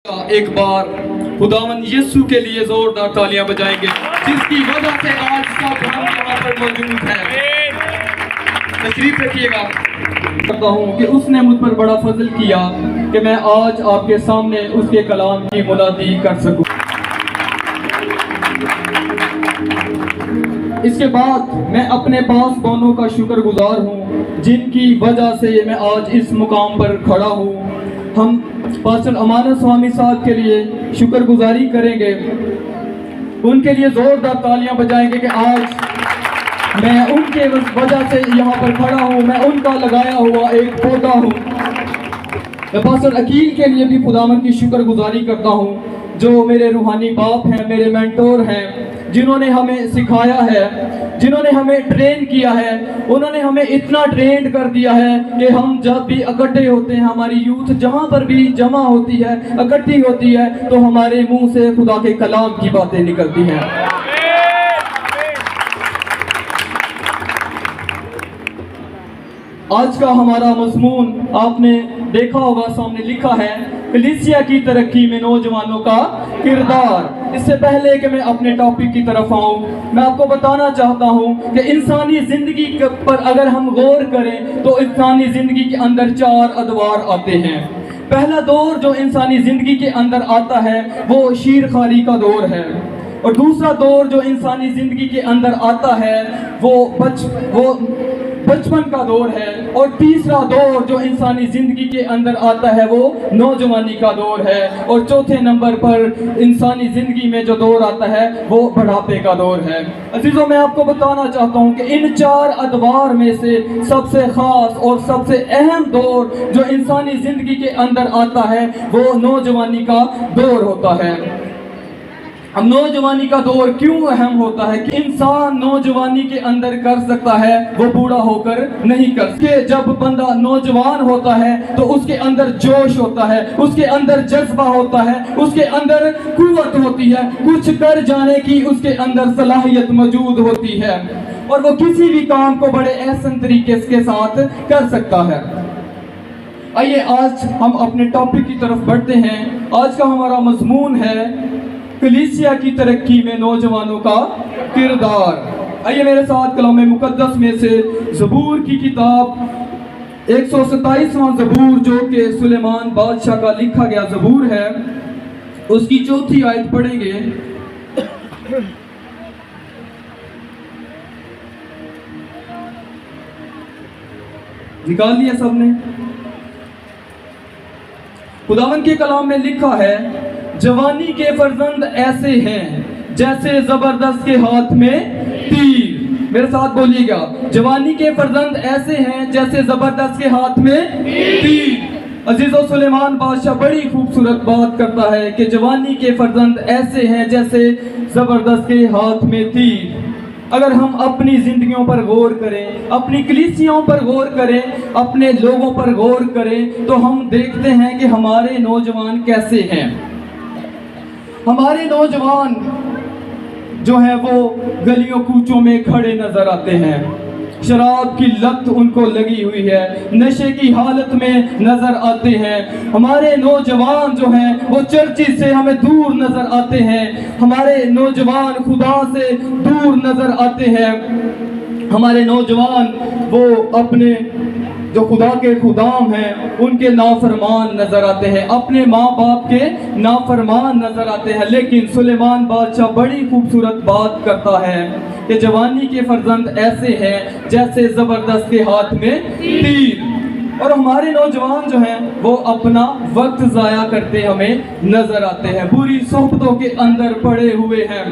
एक बार खुदावन यीशु के लिए जोरदार तालियां बजाएंगे, जिसकी वजह से आज सब हम यहाँ पर मौजूद हैं। तशरीफ रखिएगा। करता हूँ कि उसने मुझ पर बड़ा फजल किया कि मैं आज आपके सामने उसके कलाम की मुनादी कर सकूँ। इसके बाद मैं अपने पासबानों का शुक्रगुजार हूँ, जिनकी वजह से मैं आज इस मुकाम पर खड़ा हूँ। हम पास्टर अमानत स्वामी साहब के लिए शुक्रगुजारी करेंगे, उनके लिए जोरदार तालियां बजाएंगे कि आज मैं उनके वजह से यहाँ पर खड़ा हूँ, मैं उनका लगाया हुआ एक पौधा हूँ। मैं पास्टर अकील के लिए भी खुदावन की शुक्रगुजारी करता हूँ, जो मेरे रूहानी बाप हैं, मेरे मेंटोर हैं, जिन्होंने हमें सिखाया है, जिन्होंने हमें ट्रेन किया है। उन्होंने हमें इतना ट्रेन कर दिया है कि हम जब भी इकट्ठे होते हैं, हमारी यूथ जहाँ पर भी जमा होती है, इकट्ठी होती है, तो हमारे मुंह से खुदा के कलाम की बातें निकलती हैं। आज का हमारा मज़मून आपने देखा होगा, सामने लिखा है कलीसिया की तरक्की में नौजवानों का किरदार। इससे पहले कि मैं अपने टॉपिक की तरफ आऊं, मैं आपको बताना चाहता हूं कि इंसानी जिंदगी पर अगर हम गौर करें तो इंसानी जिंदगी के अंदर 4 अदवार आते हैं। पहला दौर जो इंसानी जिंदगी के अंदर आता है वो शीरखारी का दौर है, और दूसरा दौर जो इंसानी जिंदगी के अंदर आता है वो बचपन का दौर है, और तीसरा दौर जो इंसानी जिंदगी के अंदर आता है वो नौजवानी का दौर है, और चौथे नंबर पर इंसानी जिंदगी में जो दौर आता है वो बुढ़ापे का दौर है। अजीजों, मैं आपको बताना चाहता हूँ कि इन 4 अदवार में से सबसे खास और सबसे अहम दौर जो इंसानी जिंदगी के अंदर आता है वो नौजवानी का दौर होता है। अब नौजवानी का दौर क्यों अहम होता है कि इंसान नौजवानी के अंदर कर सकता है, वो बूढ़ा होकर नहीं कर सकता। जब बंदा नौजवान होता है तो उसके अंदर जोश होता है, उसके अंदर जज्बा होता है, उसके अंदर कुव्वत होती है, कुछ कर जाने की उसके अंदर सलाहियत मौजूद होती है, और वो किसी भी काम को बड़े एहसन तरीके के साथ कर सकता है। आइए आज हम अपने टॉपिक की तरफ बढ़ते हैं। आज का हमारा मजमून है कलीसिया की तरक्की में नौजवानों का किरदार। आइए मेरे साथ कलाम मुकद्दस में से ज़बूर की किताब 127वां ज़बूर, जो कि सुलेमान बादशाह का लिखा गया ज़बूर है, उसकी 4थी आयत पढ़ेंगे। निकाल लिया सबने? खुदावन के कलाम में लिखा है, जवानी के फर्जंद ऐसे हैं जैसे जबरदस्त के हाथ में तीर। मेरे साथ बोलिएगा, जवानी के फर्जंद ऐसे हैं जैसे जबरदस्त के हाथ में तीर। अजीजो, सुलेमान बादशाह बड़ी खूबसूरत बात करता है कि जवानी के फर्जंद ऐसे हैं जैसे जबरदस्त के हाथ में तीर। अगर हम अपनी जिंदगियों पर गौर करें, अपनी कलीसियाओं पर गौर करें, अपने लोगों पर गौर करें, तो हम देखते हैं कि हमारे नौजवान कैसे हैं। हमारे नौजवान जो हैं वो गलियों कूचों में खड़े नजर आते हैं, शराब की लत उनको लगी हुई है, नशे की हालत में नजर आते हैं। हमारे नौजवान जो हैं वो चर्चित से हमें दूर नजर आते हैं, हमारे नौजवान खुदा से दूर नजर आते हैं। हमारे नौजवान वो अपने जो खुदा के खुदाम हैं उनके नाफरमान नजर आते हैं, अपने माँ बाप के नाफरमान नजर आते हैं। लेकिन सुलेमान बादशाह बड़ी खूबसूरत बात करता है कि जवानी के फर्जंद ऐसे हैं जैसे जबरदस्त के हाथ में तीर। और हमारे नौजवान जो हैं वो अपना वक्त जाया करते हमें नजर आते हैं, बुरी सोहबतों के अंदर पड़े हुए हैं,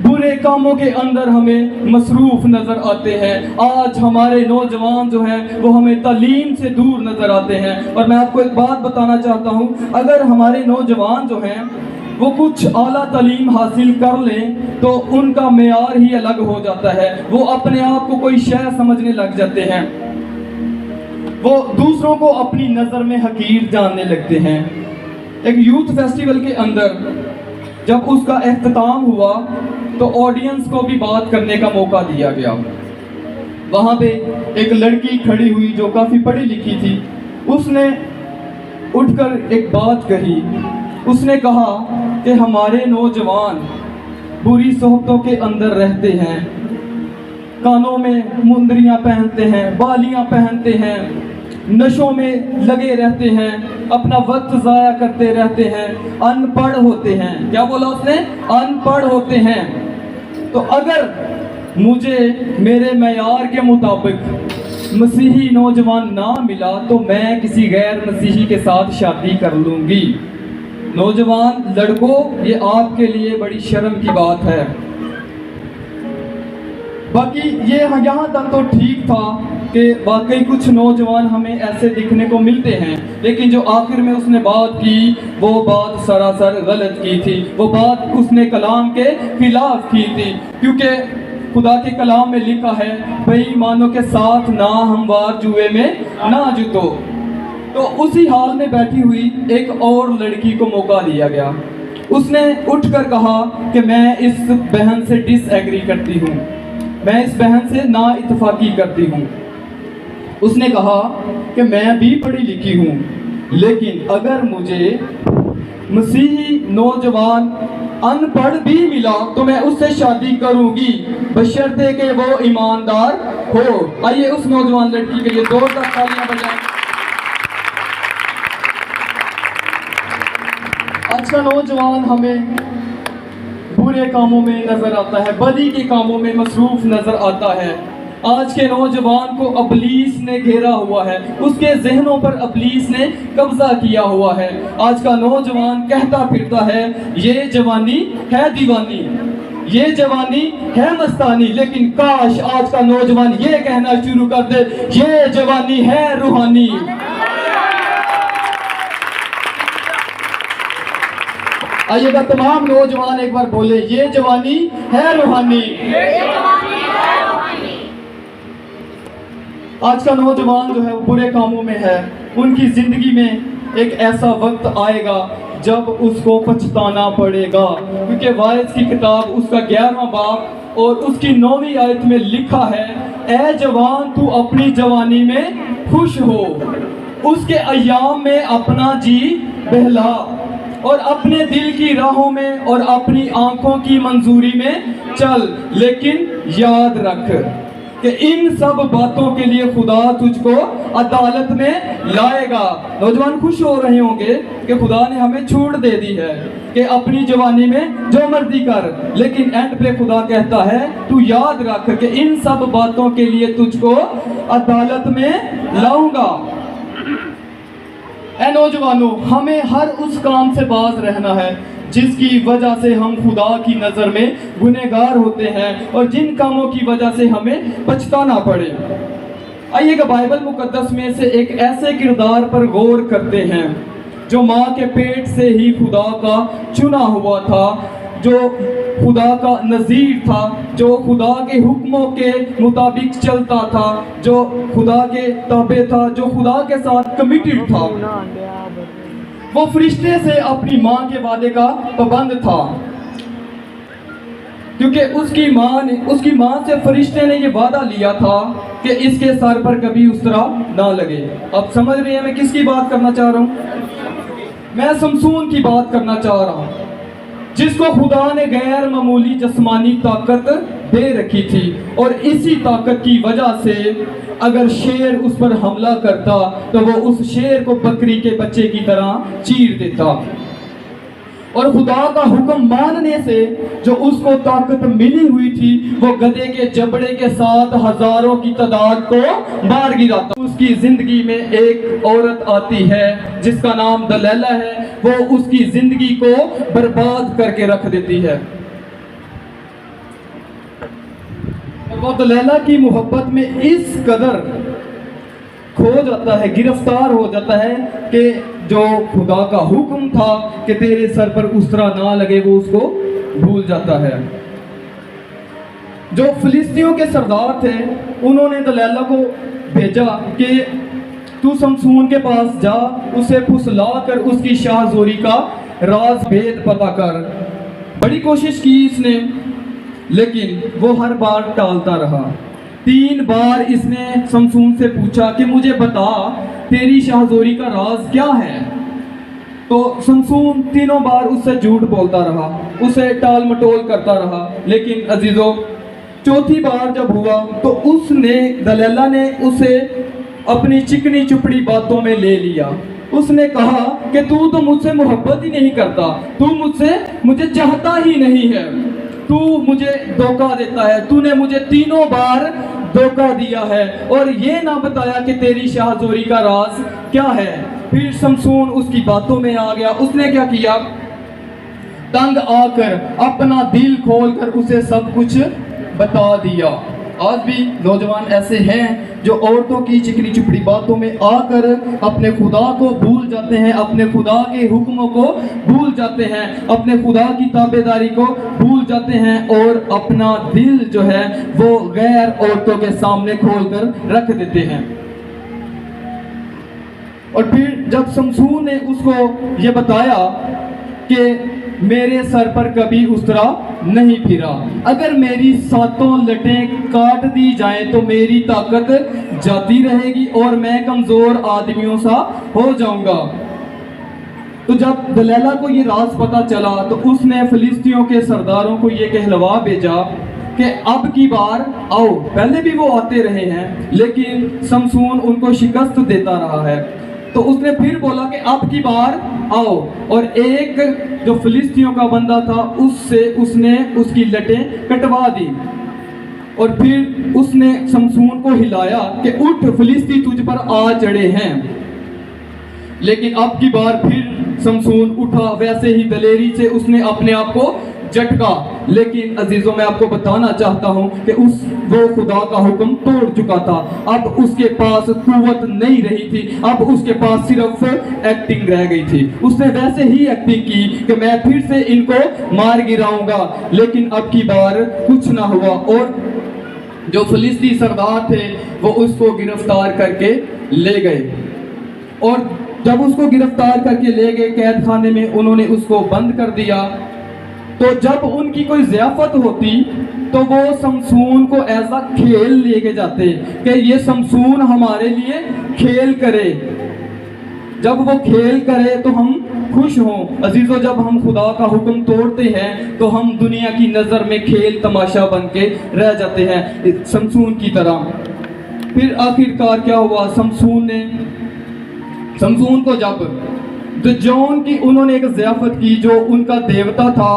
बुरे कामों के अंदर हमें मसरूफ नजर आते हैं। आज हमारे नौजवान जो हैं वो हमें तालीम से दूर नजर आते हैं। और मैं आपको एक बात बताना चाहता हूँ, अगर हमारे नौजवान जो हैं वो कुछ आला तालीम हासिल कर लें तो उनका मेयार ही अलग हो जाता है। वो अपने आप को कोई शय समझने लग जाते हैं, वो दूसरों को अपनी नज़र में हकीर जानने लगते हैं। एक यूथ फेस्टिवल के अंदर जब उसका एख्तिताम हुआ तो ऑडियंस को भी बात करने का मौका दिया गया। वहाँ पे एक लड़की खड़ी हुई जो काफ़ी पढ़ी लिखी थी, उसने उठकर एक बात कही। उसने कहा कि हमारे नौजवान बुरी सोहबतों के अंदर रहते हैं, कानों में मुंदरियां पहनते हैं, बालियां पहनते हैं, नशों में लगे रहते हैं, अपना वक्त ज़ाया करते रहते हैं, अनपढ़ होते हैं। क्या बोला उसने? अनपढ़ होते हैं। तो अगर मुझे मेरे मयार के मुताबिक मसीही नौजवान ना मिला तो मैं किसी गैर मसीही के साथ शादी कर लूँगी। नौजवान लड़कों, ये आपके लिए बड़ी शर्म की बात है। बाकी ये यहाँ तक तो ठीक था कि वाकई कुछ नौजवान हमें ऐसे दिखने को मिलते हैं, लेकिन जो आखिर में उसने बात की वो बात सरासर गलत की थी। वो बात उसने कलाम के खिलाफ की थी, क्योंकि खुदा के कलाम में लिखा है, बेईमानों के साथ ना हमवार जुए में ना जुतो। तो उसी हाल में बैठी हुई एक और लड़की को मौका दिया गया। उसने उठकर कहा कि मैं इस बहन से डिसएग्री करती हूँ, मैं इस बहन से ना इत्तफाकी करती हूँ। उसने कहा कि मैं भी पढ़ी लिखी हूँ, लेकिन अगर मुझे मसीही नौजवान अनपढ़ भी मिला तो मैं उससे शादी करूंगी, बशर्ते कि वो ईमानदार हो। आइए उस नौजवान लड़की के लिए जोरदार तालियां बजाएं। आज का नौजवान हमें बुरे कामों में नजर आता है, बदी के कामों में मसरूफ नजर आता है। आज के नौजवान को अबलीस ने घेरा हुआ है, उसके जहनों पर अबलीस ने कब्जा किया हुआ है। आज का नौजवान कहता फिरता है, ये जवानी है दीवानी, ये जवानी है मस्तानी, लेकिन काश आज का नौजवान ये कहना शुरू कर दे, ये जवानी है रूहानी। आइएगा तमाम नौजवान एक बार बोले, ये जवानी है रूहानी। आज का नौजवान जो है वो बुरे कामों में है। उनकी जिंदगी में एक ऐसा वक्त आएगा जब उसको पछताना पड़ेगा, क्योंकि वाइज की किताब उसका 11वां बाब और उसकी 9वीं आयत में लिखा है, ए जवान तू अपनी जवानी में खुश हो, उसके अय्याम में अपना जी बहला, और अपने दिल की राहों में और अपनी आंखों की मंजूरी में चल। लेकिन याद रख कि इन सब बातों के लिए खुदा तुझको अदालत में लाएगा। नौजवान खुश हो रहे होंगे कि खुदा ने हमें छूट दे दी है कि अपनी जवानी में जो मर्जी कर, लेकिन एंड पे खुदा कहता है तू याद रख कि इन सब बातों के लिए तुझको अदालत में लाऊंगा। ऐ नौजवानों, हमें हर उस काम से बाज रहना है जिसकी वजह से हम खुदा की नज़र में गुनहगार होते हैं और जिन कामों की वजह से हमें पछताना पड़े। आइएगा बाइबल मुकद्दस में से एक ऐसे किरदार पर गौर करते हैं जो माँ के पेट से ही खुदा का चुना हुआ था, जो खुदा का नज़ीर था, जो खुदा के हुक्मों के मुताबिक चलता था, जो खुदा के ताबे था, जो खुदा के साथ कमिटेड था। वो फरिश्ते से अपनी माँ के वादे का पाबंद था, क्योंकि उसकी माँ से फरिश्ते ने ये वादा लिया था कि इसके सर पर कभी उसरा ना लगे। अब समझ रहे हैं मैं किसकी बात करना चाह रहा हूँ? मैं समसून की बात करना चाह रहा हूँ, जिसको खुदा ने गैर मामूली जिस्मानी ताकत दे रखी थी, और इसी ताकत की वजह से अगर शेर उस पर हमला करता तो वो उस शेर को बकरी के बच्चे की तरह चीर देता। और खुदा का हुक्म मानने से जो उसको ताकत मिली हुई थी, वो गधे के जबड़े के साथ हजारों की तादाद को मार गिराता। उसकी जिंदगी में एक औरत आती है जिसका नाम दलैला है, वो उसकी जिंदगी को बर्बाद करके रख देती है। वो दलैला की मोहब्बत में इस कदर खो जाता है, गिरफ्तार हो जाता है कि जो खुदा का हुक्म था कि तेरे सर पर उसरा ना लगे, वो उसको भूल जाता है। जो फिलिस्तियों के सरदार थे, उन्होंने दलैला को भेजा कि तू समसून के पास जा, उसे फुसला कर उसकी शाहजोरी का राज भेद पता कर। बड़ी कोशिश की इसने, लेकिन वो हर बार टालता रहा। 3 बार इसने समसून से पूछा कि मुझे बता तेरी शाहजोरी का राज क्या है। तो शमसून तीनों बार उससे झूठ बोलता रहा, उसे टाल मटोल करता रहा। लेकिन अजीजों, चौथी बार जब हुआ तो उसने, दलैला ने उसे अपनी चिकनी चुपड़ी बातों में ले लिया। उसने कहा कि तू तो मुझसे मोहब्बत ही नहीं करता, तू मुझे चाहता ही नहीं है, तू मुझे धोखा देता है, तूने मुझे तीनों बार धोखा दिया है और ये ना बताया कि तेरी शाहजोरी का राज क्या है। फिर शमसून उसकी बातों में आ गया। उसने क्या किया, तंग आकर अपना दिल खोलकर उसे सब कुछ बता दिया। आज भी नौजवान ऐसे हैं जो औरतों की चिकनी चुपड़ी बातों में आकर अपने खुदा को भूल जाते हैं, अपने खुदा के हुक्मों को भूल जाते हैं, अपने खुदा की ताबेदारी को भूल जाते हैं और अपना दिल जो है वो गैर औरतों के सामने खोलकर रख देते हैं। और फिर जब शमसून ने उसको ये बताया कि मेरे सर पर कभी उस तरह नहीं फिरा, अगर मेरी सातों लटें काट दी जाएं तो मेरी ताकत जाती रहेगी और मैं कमजोर आदमियों सा हो जाऊंगा। तो जब दलैला को ये राज पता चला तो उसने फिलिस्तियों के सरदारों को ये कहलवा भेजा कि अब की बार आओ। पहले भी वो आते रहे हैं लेकिन शमसून उनको शिकस्त देता रहा है। तो उसने फिर बोला कि अब की बार आओ, और एक जो फिलिस्तियों का बंदा था उससे उसने उसकी लटें कटवा दी। और फिर उसने शमसून को हिलाया कि उठ, फिलिस्ती तुझ पर आ चढ़े हैं। लेकिन अब की बार फिर शमसून उठा, वैसे ही दलेरी से उसने अपने आप को झटका। लेकिन अजीजों, मैं आपको बताना चाहता हूं कि वो खुदा का हुक्म तोड़ चुका था। अब उसके पास कुव्वत नहीं रही थी, अब उसके पास सिर्फ एक्टिंग रह गई थी। उसने वैसे ही एक्टिंग की कि मैं फिर से इनको मार गिराऊंगा, लेकिन अब की बार कुछ ना हुआ। और जो फिलिस्ती सरदार थे वो उसको गिरफ्तार करके ले गए, और जब उसको गिरफ्तार करके ले गए कैद खाने में, उन्होंने उसको बंद कर दिया। तो जब उनकी कोई ज़ियाफत होती तो वो शमसून को ऐसा खेल लेके जाते कि ये शमसून हमारे लिए खेल करे, जब वो खेल करे तो हम खुश हों। अजीजों, जब हम खुदा का हुक्म तोड़ते हैं तो हम दुनिया की नज़र में खेल तमाशा बन के रह जाते हैं, शमसून की तरह। फिर आखिरकार क्या हुआ, शमसून को जब दजोन की उन्होंने एक ज़ियाफत की जो उनका देवता था,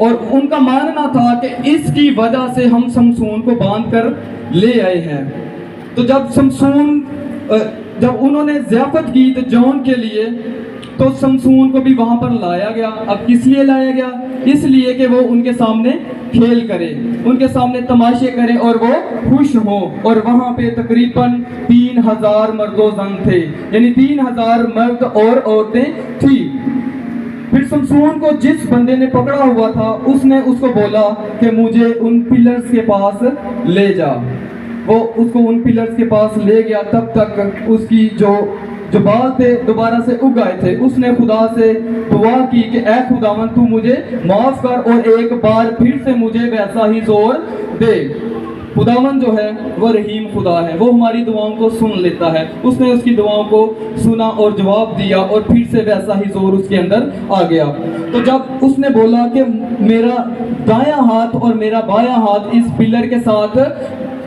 और उनका मानना था कि इसकी वजह से हम शमसून को बांध कर ले आए हैं। तो जब उन्होंने ज़ियाफत की दजोन के लिए, तो शमसून को भी वहां पर लाया गया। अब किस लिए लाया गया? इसलिए कि वो उनके सामने खेल करे, उनके सामने तमाशे करे और वो खुश हो। और वहां पे तकरीबन 3000 मर्दो जन थे, यानी 3000 मर्द और औरतें थी। फिर शमसून को जिस बंदे ने पकड़ा हुआ था उसने उसको बोला कि मुझे उन पिलर्स के पास ले जा। वो उसको उन पिलर्स के पास ले गया। तब तक उसकी जो बाल थे दोबारा से उग आए थे। उसने खुदा से दुआ की कि ऐ खुदावन, तू मुझे माफ कर और एक बार फिर से मुझे वैसा ही जोर दे। खुदावन जो है वो रहीम खुदा है, वो हमारी दुआओं को सुन लेता है। उसने उसकी दुआओं को सुना और जवाब दिया, और फिर से वैसा ही जोर उसके अंदर आ गया। तो जब उसने बोला कि मेरा दायां हाथ और मेरा बायां हाथ इस पिलर के साथ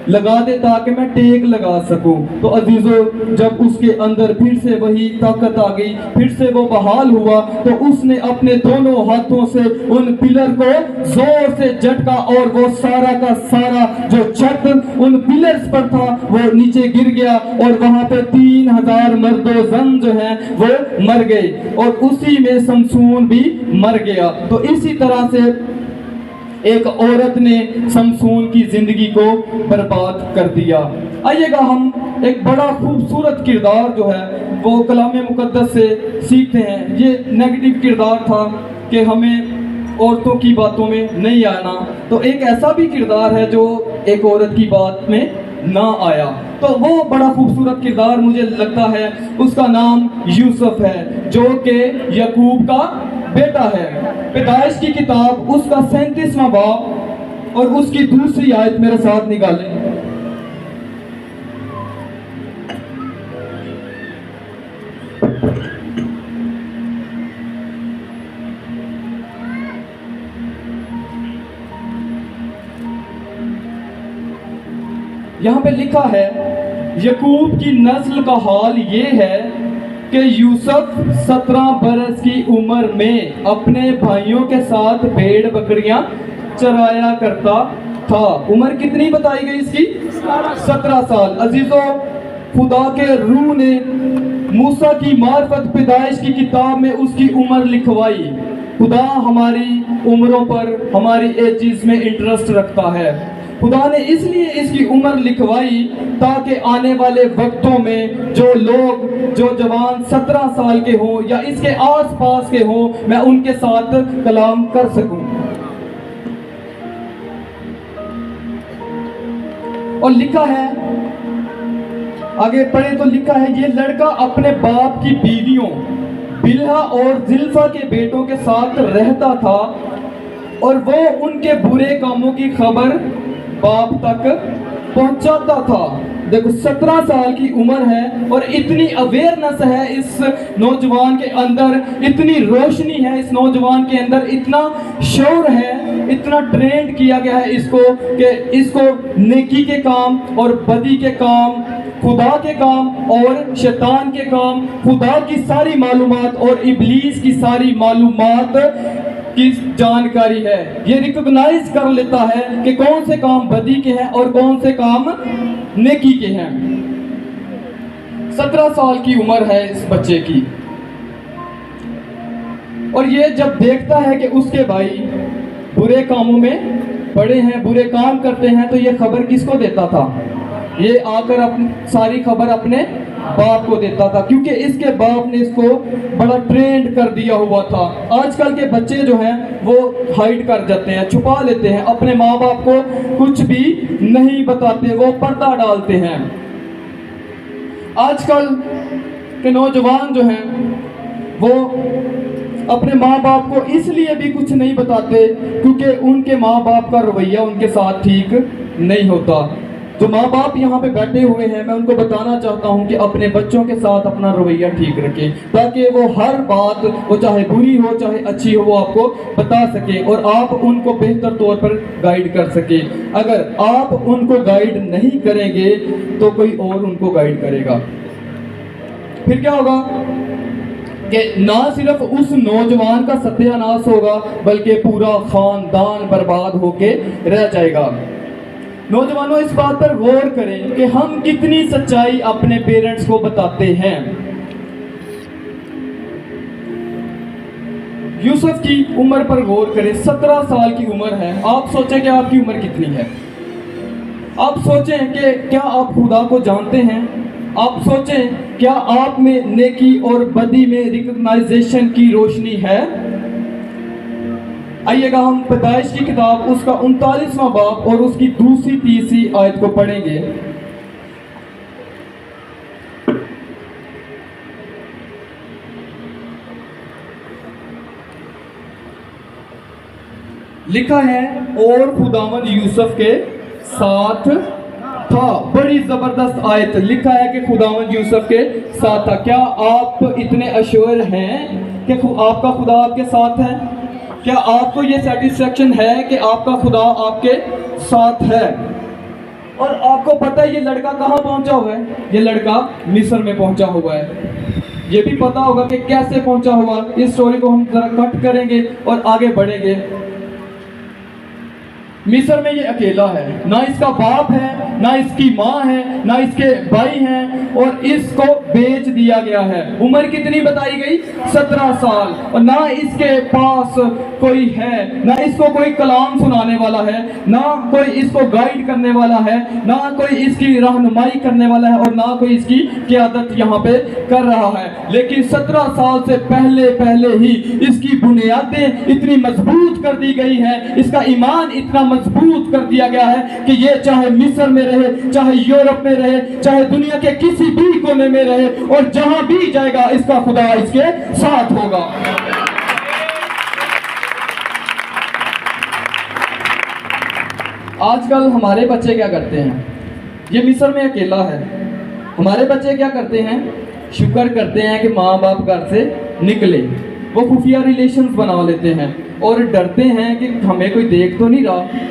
लगा दे ताकि मैं टेक लगा सकूं, तो अजीजों, जब उसके अंदर फिर से वही ताकत आ गई, फिर से वो बहाल हुआ, तो उसने अपने दोनों हाथों से उन पिलर को जोर से झटका, और वो सारा का सारा जो छत उन पिलर्स पर था वो नीचे गिर गया, और वहां पे 3000 मर्दो जन जो है वो मर गए, और उसी में शमसून भी मर गया। तो इसी तरह से एक औरत ने शमसून की जिंदगी को बर्बाद कर दिया। आइएगा हम एक बड़ा खूबसूरत किरदार जो है वो कलाम मुकद्दस से सीखते हैं। ये नेगेटिव किरदार था कि हमें औरतों की बातों में नहीं आना, तो एक ऐसा भी किरदार है जो एक औरत की बात में ना आया। तो वो बड़ा खूबसूरत किरदार मुझे लगता है, उसका नाम यूसुफ है, जो कि याकूब का बेटा है। पैदाइश की किताब उसका 37वां बाब और उसकी दूसरी आयत मेरे साथ निकालें। यहाँ पे लिखा है यकूब की नस्ल का हाल ये है कि यूसुफ 17 बरस की उम्र में अपने भाइयों के साथ भेड़ बकरियां चराया करता था। उम्र कितनी बताई गई इसकी? 17 साल। अजीजों, खुदा के रूह ने मूसा की मार्फत पैदाइश की किताब में उसकी उम्र लिखवाई। खुदा हमारी उम्रों पर, हमारी एजेस में इंटरेस्ट रखता है। खुदा ने इसलिए इसकी उम्र लिखवाई ताकि आने वाले वक्तों में जो लोग, जो जवान 17 साल के हों या इसके आसपास के हों, मैं उनके साथ कलाम कर सकूं। और लिखा है, आगे पढ़े तो लिखा है, ये लड़का अपने बाप की बीवियों बिल्हा और जिल्फा के बेटों के साथ रहता था और वो उनके बुरे कामों की खबर बाप तक पहुंचाता था। देखो, 17 साल की उम्र है और इतनी अवेयरनेस है इस नौजवान के अंदर, इतनी रोशनी है इस नौजवान के अंदर, इतना शौर है, इतना ट्रेंड किया गया है इसको कि इसको नेकी के काम और बदी के काम, खुदा के काम और शैतान के काम, खुदा की सारी मालूमात और इब्लीस की सारी मालूमात की जानकारी है। ये रिकॉग्नाइज कर लेता है कि कौन से काम बदी के हैं और कौन से काम नेकी के हैं। 17 साल की उम्र है इस बच्चे की और ये जब देखता है कि उसके भाई बुरे कामों में पड़े हैं, बुरे काम करते हैं, तो ये खबर किसको देता था? ये आकर अपनी सारी खबर अपने बाप को देता था, क्योंकि इसके बाप ने इसको बड़ा ट्रेंड कर दिया हुआ था। आजकल के बच्चे जो हैं वो हाइड कर जाते हैं, छुपा लेते हैं, अपने माँ बाप को कुछ भी नहीं बताते, वो पर्दा डालते हैं। आजकल के नौजवान जो हैं वो अपने माँ बाप को इसलिए भी कुछ नहीं बताते क्योंकि उनके माँ बाप का रवैया उनके साथ ठीक नहीं होता। जो माँ बाप यहाँ पे बैठे हुए हैं, मैं उनको बताना चाहता हूँ कि अपने बच्चों के साथ अपना रवैया ठीक रखें ताकि वो हर बात, वो चाहे बुरी हो चाहे अच्छी हो, वो आपको बता सके और आप उनको बेहतर तौर पर गाइड कर सके। अगर आप उनको गाइड नहीं करेंगे तो कोई और उनको गाइड करेगा। फिर क्या होगा कि ना सिर्फ उस नौजवान का सत्यानाश होगा बल्कि पूरा खानदान बर्बाद होके रह जाएगा। नौजवानों, इस बात पर गौर करें कि हम कितनी सच्चाई अपने पेरेंट्स को बताते हैं। यूसुफ की उम्र पर गौर करें, 17 साल की उम्र है। आप सोचें कि आपकी उम्र कितनी है? आप सोचें कि क्या आप खुदा को जानते हैं? आप सोचें क्या आप में नेकी और बदी में रिकॉग्नाइजेशन की रोशनी है? आइएगा हम पैदाइश की किताब उसका 39वां बाब और उसकी दूसरी तीसरी आयत को पढ़ेंगे। लिखा है, और खुदावंद यूसुफ के साथ था। बड़ी जबरदस्त आयत। लिखा है कि खुदावंद यूसुफ के साथ था। क्या आप इतने अश्योर हैं कि आपका खुदा आपके साथ है? क्या आपको ये सेटिस्फेक्शन है कि आपका खुदा आपके साथ है? और आपको पता है ये लड़का कहाँ पहुंचा हुआ है? ये लड़का मिस्र में पहुंचा हुआ है। ये भी पता होगा कि कैसे पहुंचा हुआ। इस स्टोरी को हम जरा कट करेंगे और आगे बढ़ेंगे। मिस्र में ये अकेला है, ना इसका बाप है, ना इसकी माँ है, ना इसके भाई हैं और इसको बेच दिया गया है। उम्र कितनी बताई गई? 17 साल। और ना इसके पास कोई है, ना इसको कोई कलाम सुनाने वाला है, ना कोई इसको गाइड करने वाला है, ना कोई इसकी रहनुमाई करने वाला है और ना कोई इसकी क़यादत यहाँ पे कर रहा है। लेकिन 17 साल से पहले ही इसकी बुनियादें इतनी मजबूत कर दी गई है, इसका ईमान इतना मजबूत कर दिया गया है कि ये चाहे मिस्र में रहे, चाहे यूरोप में रहे, चाहे दुनिया के किसी भी कोने में रहे और जहां भी जाएगा इसका खुदा इसके साथ होगा। आजकल हमारे बच्चे क्या करते हैं? ये मिस्र में अकेला है। हमारे बच्चे क्या करते हैं? शुक्र करते हैं कि माँ बाप घर से निकले। वो खुफिया रिलेशंस बना लेते हैं और डरते हैं कि हमें कोई देख तो नहीं रहा।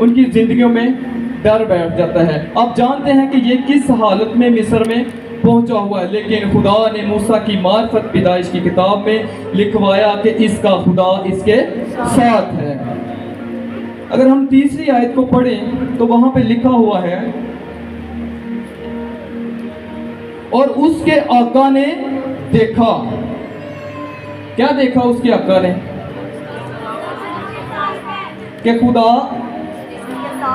उनकी ज़िंदगियों में डर बैठ जाता है। आप जानते हैं कि ये किस हालत में मिस्र में पहुंचा हुआ है, लेकिन खुदा ने मूसा की मार्फत पैदाइश की किताब में लिखवाया कि इसका खुदा इसके साथ है। अगर हम तीसरी आयत को पढ़ें तो वहां पे लिखा हुआ है, और उसके आका ने देखा। क्या देखा उसके आका ने? कि खुदा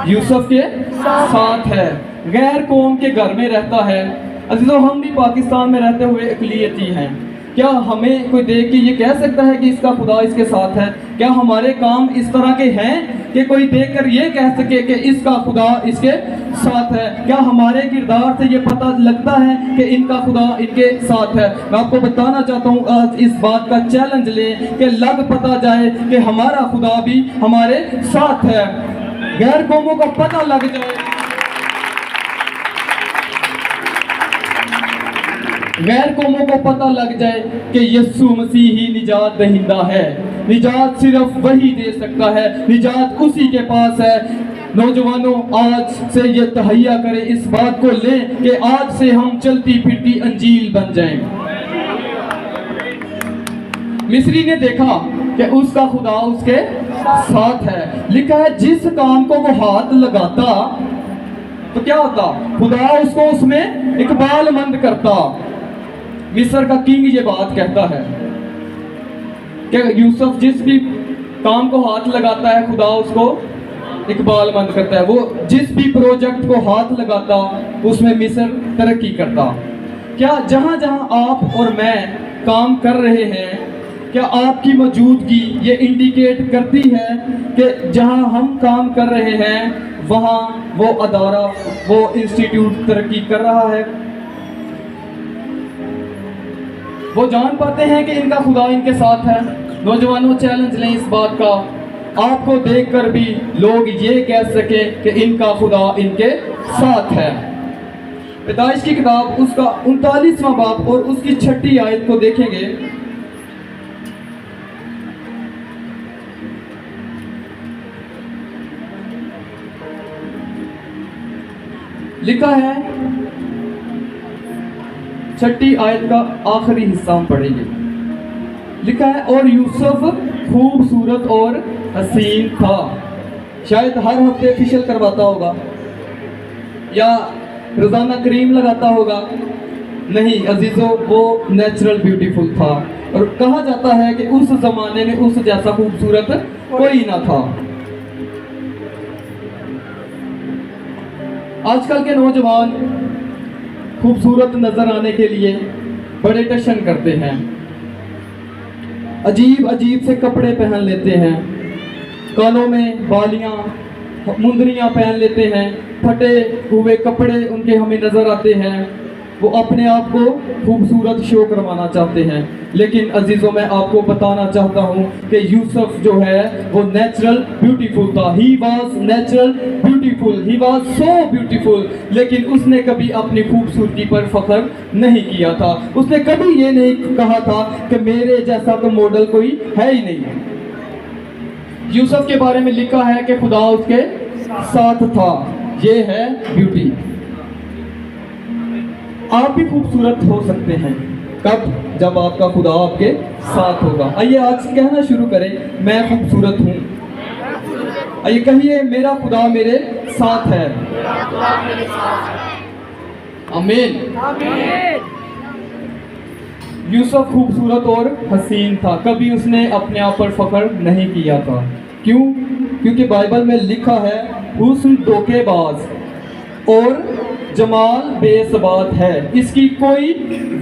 यूसुफ के साथ है, गैर कौम के घर में रहता है। अजीजों, हम भी पाकिस्तान में रहते हुए अक़लियती हैं। क्या हमें कोई देख के ये कह सकता है कि इसका खुदा इसके साथ है? क्या हमारे काम इस तरह के हैं कि कोई देखकर ये कह सके कि इसका खुदा इसके साथ है? क्या हमारे किरदार से ये पता लगता है कि इनका खुदा इनके साथ है? मैं आपको बताना चाहता हूँ, आज इस बात का चैलेंज लें कि लग पता जाए कि हमारा खुदा भी हमारे साथ है। गैर कौमों को पता लग जाए, गैर कौमों को पता लग जाए कि यीशु मसीह ही निजात दहिंदा है। निजात सिर्फ वही दे सकता है, निजात उसी के पास है। नौजवानों, आज से ये तहैया करें, इस बात को लें कि आज से हम चलती फिरती अंजील बन जाएं। मिस्री ने देखा कि उसका खुदा उसके साथ है। लिखा है जिस काम को वो हाथ लगाता तो क्या होता? खुदा उसको उसमें इकबालमंद करता। मिस्र का किंग ये बात कहता है कि यूसुफ जिस भी काम को हाथ लगाता है खुदा उसको इकबालमंद करता है। वो जिस भी प्रोजेक्ट को हाथ लगाता उसमें मिस्र तरक्की करता। क्या जहां जहां आप और मैं काम कर रहे हैं, क्या आपकी मौजूदगी ये इंडिकेट करती है कि जहां हम काम कर रहे हैं वहां वो अदारा, वो इंस्टीट्यूट तरक्की कर रहा है? वो जान पाते हैं कि इनका खुदा इनके साथ है। नौजवानों, चैलेंज लें इस बात का, आपको देखकर भी लोग ये कह सके कि इनका खुदा इनके साथ है। पैदाइश की किताब उसका 39वां बाब और उसकी 6ठी आयत को देखेंगे। लिखा है, 6ठी आयत का आखिरी हिस्सा हम पढ़ेंगे। लिखा है और यूसुफ खूबसूरत और हसीन था। शायद हर हफ्ते फेशियल करवाता होगा या रोजाना क्रीम लगाता होगा। नहीं अजीजों, वो नेचुरल ब्यूटीफुल था। और कहा जाता है कि उस जमाने में उस जैसा खूबसूरत कोई ना था। आजकल के नौजवान खूबसूरत नजर आने के लिए बड़े टशन करते हैं, अजीब अजीब से कपड़े पहन लेते हैं, कानों में बालियां, मुंदरियां पहन लेते हैं, फटे हुए कपड़े उनके हमें नजर आते हैं। वो अपने आप को खूबसूरत शो करवाना चाहते हैं। लेकिन अजीजों, मैं आपको बताना चाहता हूँ कि यूसुफ जो है वो नेचुरल ब्यूटीफुल था। He was natural beautiful, he was so beautiful. लेकिन उसने कभी अपनी खूबसूरती पर फख्र नहीं किया था। उसने कभी ये नहीं कहा था कि मेरे जैसा तो मॉडल कोई है ही नहीं। यूसुफ के बारे में लिखा है कि खुदा उसके साथ था। ये है ब्यूटी। आप भी खूबसूरत हो सकते हैं। कब? जब आपका खुदा आपके साथ होगा। आइए आज कहना शुरू करें, मैं खूबसूरत हूँ। आइए कहिए, मेरा खुदा मेरे साथ है। आमीन। यूसुफ खूबसूरत और हसीन था। कभी उसने अपने आप पर फख्र नहीं किया था। क्यों? क्योंकि बाइबल में लिखा है हुस्न धोखेबाज और जमाल बेसबात है, इसकी कोई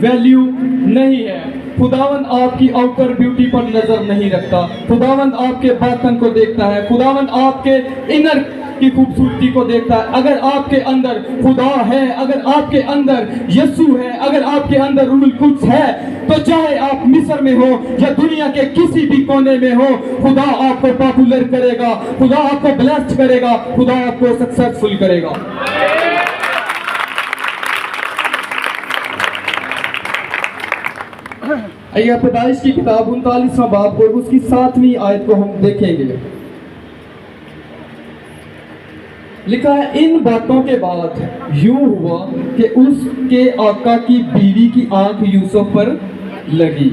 वैल्यू नहीं है। खुदावंद आपकी आउटर ब्यूटी पर नजर नहीं रखता। खुदावंद आपके बातन को देखता है। खुदावंद आपके इनर की खूबसूरती को देखता है। अगर आपके अंदर खुदा है, अगर आपके अंदर यीशु है, अगर आपके अंदर रूहुल कुद्स है, तो चाहे आप मिस्र में हो या दुनिया के किसी भी कोने में हो, खुदा आपको पॉपुलर करेगा, खुदा आपको ब्लेस्ड करेगा, खुदा आपको सक्सेसफुल करेगा। आइए पैदाइश की किताब 39वां बाब और उसकी 7वीं आयत को हम देखेंगे। लिखा है इन बातों के बाद यूं हुआ कि उसके आका की बीवी की आंख यूसुफ पर लगी।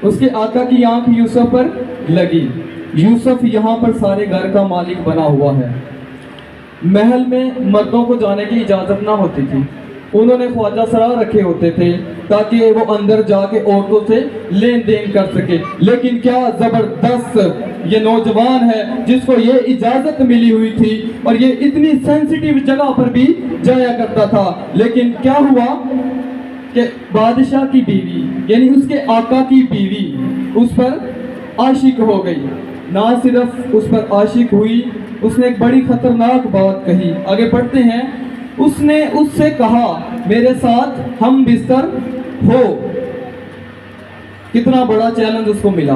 उसके आका की आंख यूसुफ पर लगी। यूसुफ यहाँ पर सारे घर का मालिक बना हुआ है। महल में मर्दों को जाने की इजाज़त ना होती थी। उन्होंने ख्वाजा सरा रखे होते थे ताकि वो अंदर जाके औरतों से लेन देन कर सके। लेकिन क्या ज़बरदस्त ये नौजवान है जिसको ये इजाज़त मिली हुई थी और ये इतनी सेंसिटिव जगह पर भी जाया करता था। लेकिन क्या हुआ कि बादशाह की बीवी यानी उसके आका की बीवी उस पर आशिक हो गई। ना सिर्फ उस पर आशिक हुई, उसने एक बड़ी खतरनाक बात कही। आगे बढ़ते हैं। उसने उससे कहा मेरे साथ हम बिस्तर हो। कितना बड़ा चैलेंज उसको मिला।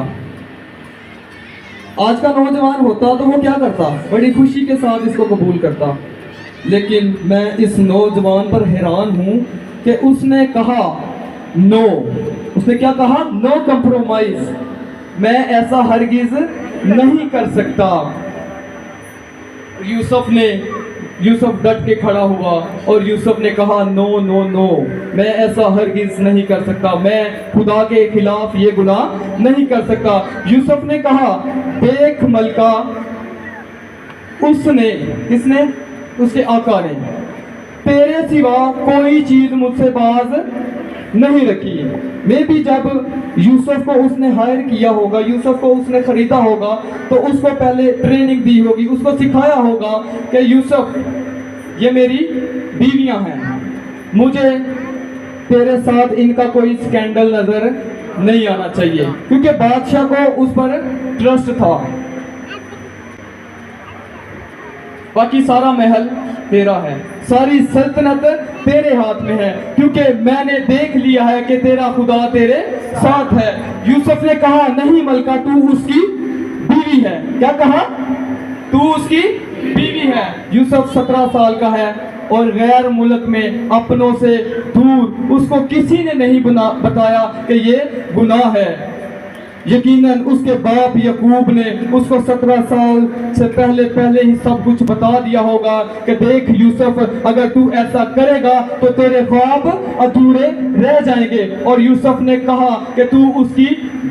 आज का नौजवान होता तो वो क्या करता, बड़ी खुशी के साथ इसको कबूल करता। लेकिन मैं इस नौजवान पर हैरान हूं कि उसने कहा नो। उसने क्या कहा? No compromise. मैं ऐसा हरगिज नहीं कर सकता। यूसुफ डट के खड़ा हुआ और यूसुफ ने कहा नो नो नो, मैं ऐसा हरगिज नहीं कर सकता। मैं खुदा के खिलाफ ये गुनाह नहीं कर सकता। यूसुफ ने कहा देख मलका, उसने, किसने? उसके आका ने तेरे सिवा कोई चीज मुझसे बाज नहीं रखी। मैं भी जब यूसुफ को उसने हायर किया होगा, यूसुफ को उसने खरीदा होगा, तो उसको पहले ट्रेनिंग दी होगी, उसको सिखाया होगा कि यूसुफ ये मेरी बीवियां हैं, मुझे तेरे साथ इनका कोई स्कैंडल नजर नहीं आना चाहिए, क्योंकि बादशाह को उस पर ट्रस्ट था। बाकी सारा महल तेरा है, सारी सल्तनत तेरे हाथ में है, क्योंकि मैंने देख लिया है कि तेरा खुदा तेरे साथ है। यूसुफ ने कहा नहीं मलका, तू उसकी बीवी है। क्या कहा? तू उसकी बीवी है। यूसुफ 17 साल का है और गैर मुल्क में अपनों से दूर, उसको किसी ने नहीं बताया कि ये गुनाह है। यकीनन उसके बाप यकूब ने उसको 17 साल से पहले ही सब कुछ बता दिया होगा कि देख यूसुफ, अगर तू ऐसा करेगा तो तेरे ख्वाब अधूरे रह जाएंगे। और यूसुफ ने कहा कि तू उसकी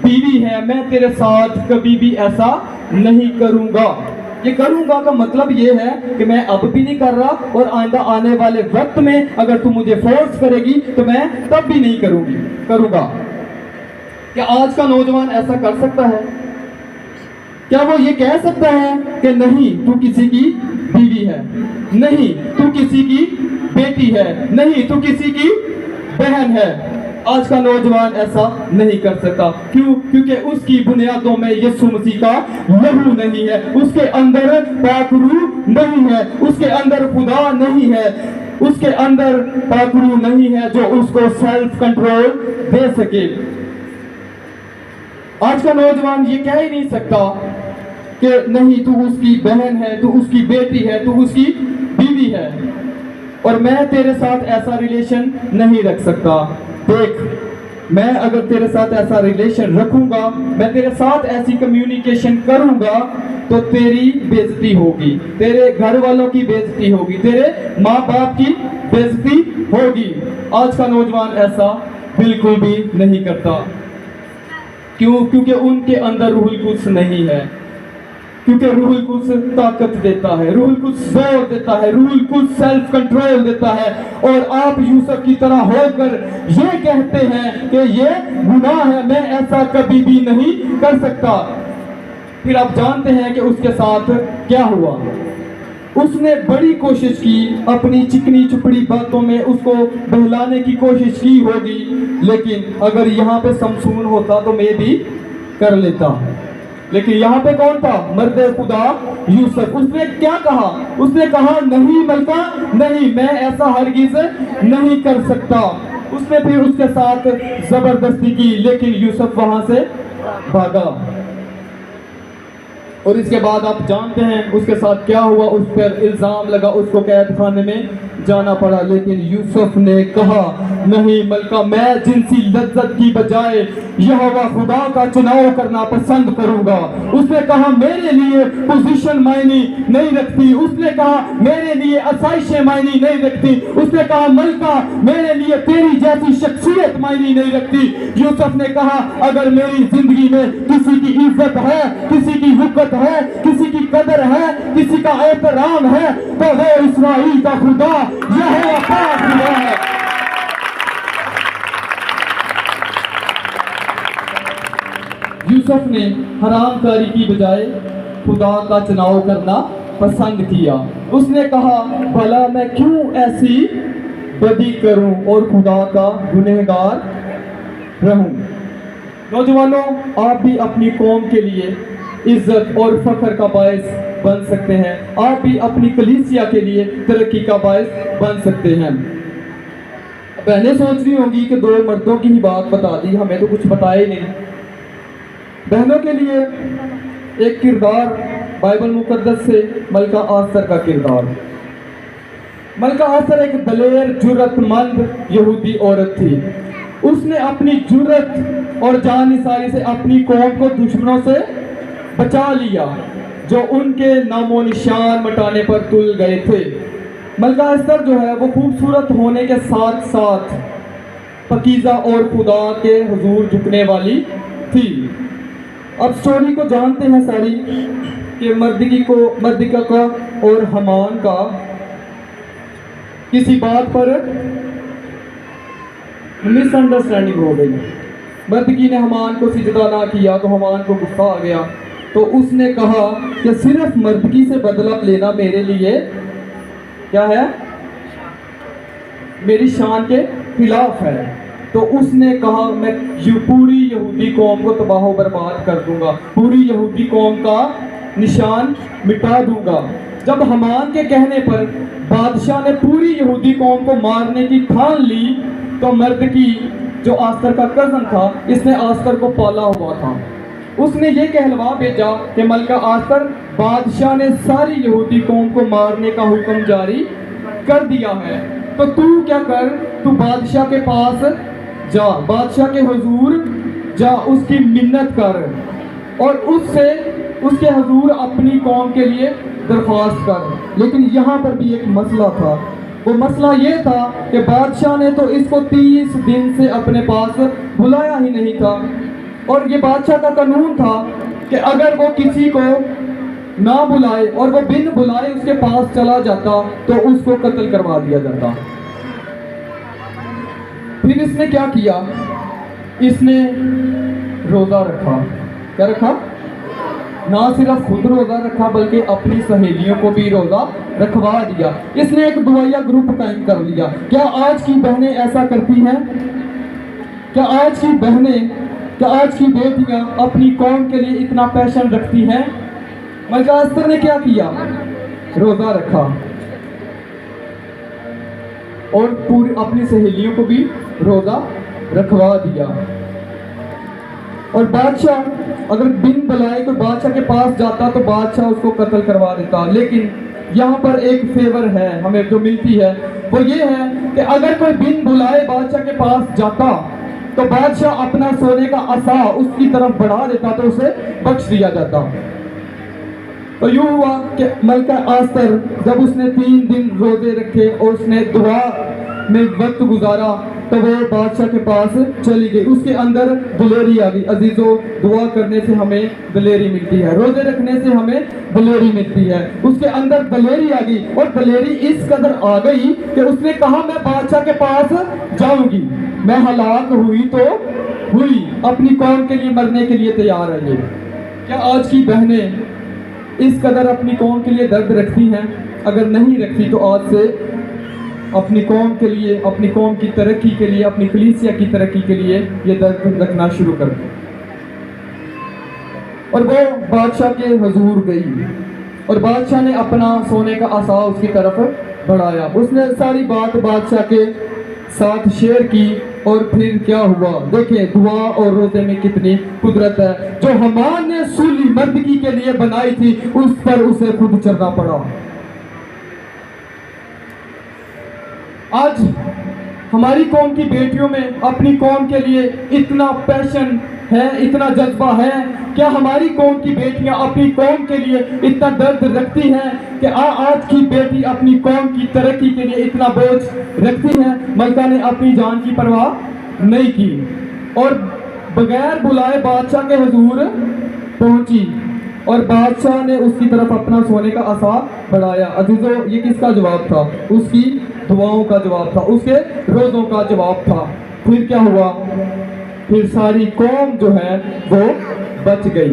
बीवी है, मैं तेरे साथ कभी भी ऐसा नहीं करूंगा। ये करूंगा का मतलब ये है कि मैं अब भी नहीं कर रहा और आइंदा आने वाले वक्त में अगर तू मुझे फोर्स करेगी तो मैं तब भी नहीं करूंगा। क्या आज का नौजवान ऐसा कर सकता है? क्या वो ये कह सकता है कि नहीं तू किसी की बीवी है, नहीं तू किसी की बेटी है, नहीं तू किसी की बहन है? आज का नौजवान ऐसा नहीं कर सकता। क्यों? क्योंकि उसकी बुनियादों में यीशु मसीह का लहू नहीं है, उसके अंदर पाक रूह नहीं है, उसके अंदर खुदा नहीं है, उसके अंदर पाक रूह नहीं है जो उसको सेल्फ कंट्रोल दे सके। आज का नौजवान ये कह ही नहीं सकता कि नहीं तू उसकी बहन है, तू उसकी बेटी है, तू उसकी बीवी है और मैं तेरे साथ ऐसा रिलेशन नहीं रख सकता। देख, मैं अगर तेरे साथ ऐसा रिलेशन रखूंगा, मैं तेरे साथ ऐसी कम्युनिकेशन करूंगा तो तेरी बेइज्जती होगी, तेरे घर वालों की बेइज्जती होगी, तेरे माँ बाप की बेइज्जती होगी। आज का नौजवान ऐसा बिल्कुल भी नहीं करता। क्यों? क्योंकि उनके अंदर रूहुल कुद्स नहीं है, क्योंकि रूहुल कुद्स ताकत देता है, रूहुल कुद्स जोर देता है, रूहुल कुद्स सेल्फ कंट्रोल देता है। और आप यूसुफ की तरह होकर ये कहते हैं कि ये गुनाह है, मैं ऐसा कभी भी नहीं कर सकता। फिर आप जानते हैं कि उसके साथ क्या हुआ। उसने बड़ी कोशिश की, अपनी चिकनी चुपड़ी बातों में उसको बहलाने की कोशिश की होगी, लेकिन अगर यहाँ पे समसून होता तो मैं भी कर लेता। लेकिन यहाँ पे कौन था? मर्द खुदा यूसुफ। उसने क्या कहा? उसने कहा नहीं मलका, नहीं, मैं ऐसा हरगिज नहीं कर सकता। उसने फिर उसके साथ जबरदस्ती की, लेकिन यूसुफ वहां से भागा। और इसके बाद आप जानते हैं उसके साथ क्या हुआ, उस पर इल्ज़ाम लगा, उसको कैद खाने में जाना पड़ा। लेकिन यूसुफ ने कहा नहीं मलका, मैं जिनसी लज्जत की बजाय यहोवा खुदा का चुनाव करना पसंद करूंगा। उसने कहा मेरे लिए पोजीशन मायने नहीं रखती, उसने कहा मेरे लिए आसाइशें मायने नहीं रखती, उसने कहा मलका मेरे लिए तेरी जैसी शख्सियत मायने नहीं रखती। यूसुफ ने कहा अगर मेरी जिंदगी में किसी की इज्जत है, किसी की हुक्कत है, किसी की कदर है, किसी का एहतराम है, तो वो इस्राइल का खुदा यहोवा पाक खुदा है। यूसुफ ने हरामकारी की बजाय खुदा का चुनाव करना पसंद किया। उसने कहा भला मैं क्यों ऐसी बदी करूं और खुदा का गुनहगार रहूं। नौजवानों, आप भी अपनी कौम के लिए इज्जत और फख्र का बायस बन सकते हैं। आप भी अपनी कलीसिया के लिए तरक्की का बायस बन सकते हैं। बहनें सोच रही होंगी कि दो मर्दों की ही बात बता दी, हमें तो कुछ बताया ही नहीं। बहनों के लिए एक किरदार बाइबल मुकद्दस से मलका आस्तर का किरदार। मलका आस्तर एक दलेर जुर्रतमंद यहूदी औरत थी। उसने अपनी जुर्रत और जानिसारी से अपनी कौम को दुश्मनों से बचा लिया जो उनके नामो निशान मिटाने पर तुल गए थे। मलका आस्तर जो है वो खूबसूरत होने के साथ साथ पकीज़ा और खुदा के हुजूर झुकने वाली थी। अब स्टोरी को जानते हैं सारी कि मर्दिका का और हमान का किसी बात पर मिसअंडरस्टैंडिंग हो गई। मर्दकी ने हमान को सिजदा ना किया तो हमान को गुस्सा आ गया, तो उसने कहा कि सिर्फ मर्दकी से बदला लेना मेरे लिए क्या है, मेरी शान के खिलाफ है। तो उसने कहा मैं पूरी यहूदी कौम को तबाह बर्बाद कर दूंगा, पूरी यहूदी कौम का निशान मिटा दूंगा। जब हमान के कहने पर बादशाह ने पूरी यहूदी कौम को मारने की ठान ली, तो मर्दकी जो आस्तर का कज़न था, इसने आस्तर को पाला हुआ था, उसने ये कहलवा भेजा कि मलका आस्तर, बादशाह ने सारी यहूदी कौम को मारने का हुक्म जारी कर दिया है, तो तू क्या कर, तू बादशाह के पास जा, बादशाह के हुजूर जा, उसकी मिन्नत कर और उससे उसके हुजूर अपनी कौम के लिए दरख्वास्त कर। लेकिन यहाँ पर भी एक मसला था। वो मसला ये था कि बादशाह ने तो इसको 30 दिन से अपने पास बुलाया ही नहीं था, और ये बादशाह का कानून था कि अगर वो किसी को ना बुलाए और वो बिन बुलाए उसके पास चला जाता तो उसको कत्ल करवा दिया जाता। फिर इसने क्या किया, इसने रोज़ा रखा। क्या रखा? ना सिर्फ खुद रोज़ा रखा बल्कि अपनी सहेलियों को भी रोज़ा रखवा दिया। इसने एक दुआया ग्रुप कायम कर लिया। क्या आज की बहनें ऐसा करती हैं? क्या आज की बहनें, क्या आज की बेटियां अपनी कौम के लिए इतना पैशन रखती हैं? मलका आस्तर ने क्या किया, रोज़ा रखा और पूरी अपनी सहेलियों को भी रोज़ा रखवा दिया। और बादशाह अगर बिन बुलाए तो बादशाह के पास जाता तो बादशाह उसको कत्ल करवा देता। लेकिन यहाँ पर एक फेवर है हमें जो मिलती है, वो ये है कि अगर कोई बिन बुलाए बादशाह के पास जाता तो बादशाह अपना सोने का असा उसकी तरफ बढ़ा देता तो उसे बख्श दिया जाता। तो यूं हुआ कि मलका आस्तर जब उसने 3 दिन रोजे रखे और उसने दुआ में वक्त गुजारा तो वो बादशाह के पास चली गई। उसके अंदर दिलेरी आ गई। अजीजों, दुआ करने से हमें दिलेरी मिलती है, रोजे रखने से हमें दिलेरी मिलती है। उसके अंदर दिलेरी आ गई और दिलेरी इस कदर आ गई कि उसने कहा मैं बादशाह के पास जाऊंगी, मैं हलाक हुई तो हुई, अपनी कौम के लिए मरने के लिए तैयार है। ये क्या आज की बहनें इस कदर अपनी कौम के लिए दर्द रखती हैं? अगर नहीं रखती तो आज से अपनी कौम के लिए, अपनी कौम की तरक्की के लिए, अपनी कलीसिया की तरक्की के लिए ये दर्द रखना शुरू कर दें। और वो बादशाह के हुजूर गई और बादशाह ने अपना सोने का असा उसकी तरफ बढ़ाया। उसने सारी बात बादशाह के साथ शेयर की और फिर क्या हुआ। देखिए दुआ और रोजे में कितनी कुदरत है। जो हमान ने सूली मर्दगी के लिए बनाई थी उस पर उसे खुद चलना पड़ा। आज हमारी कौम की बेटियों में अपनी कौम के लिए इतना पैशन है, इतना जज्बा है। क्या हमारी कौम की बेटियां अपनी कौम के लिए इतना दर्द रखती हैं कि आज की बेटी अपनी कौम की तरक्की के लिए इतना बोझ रखती है। मलका ने अपनी जान की परवाह नहीं की और बगैर बुलाए बादशाह के हुजूर पहुंची और बादशाह ने उसकी तरफ अपना सोने का आसा बढ़ाया। अजीजों, ये किसका जवाब था? उसकी दुआओं का जवाब था, उसके रोज़ों का जवाब था। फिर क्या हुआ? फिर सारी कौम जो है वो बच गई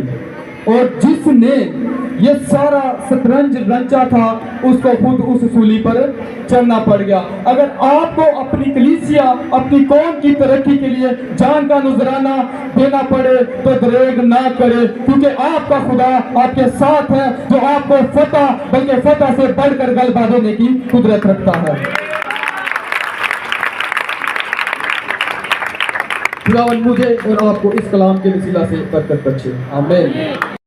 और जिसने ये सारा शतरंज रचा था उसको खुद उस सूली पर चढ़ना पड़ गया। अगर आपको अपनी कलीसिया, अपनी कौम की तरक्की के लिए जान का नजराना देना पड़े तो दरेग ना करे, क्योंकि आपका खुदा आपके साथ है जो आपको फतह, बल्कि फतह से बढ़कर गलबा देने की कुदरत रखता है। खुदावंद मुझे और आपको इस कलाम के वसीला से बरकत बख्शे। आमीन।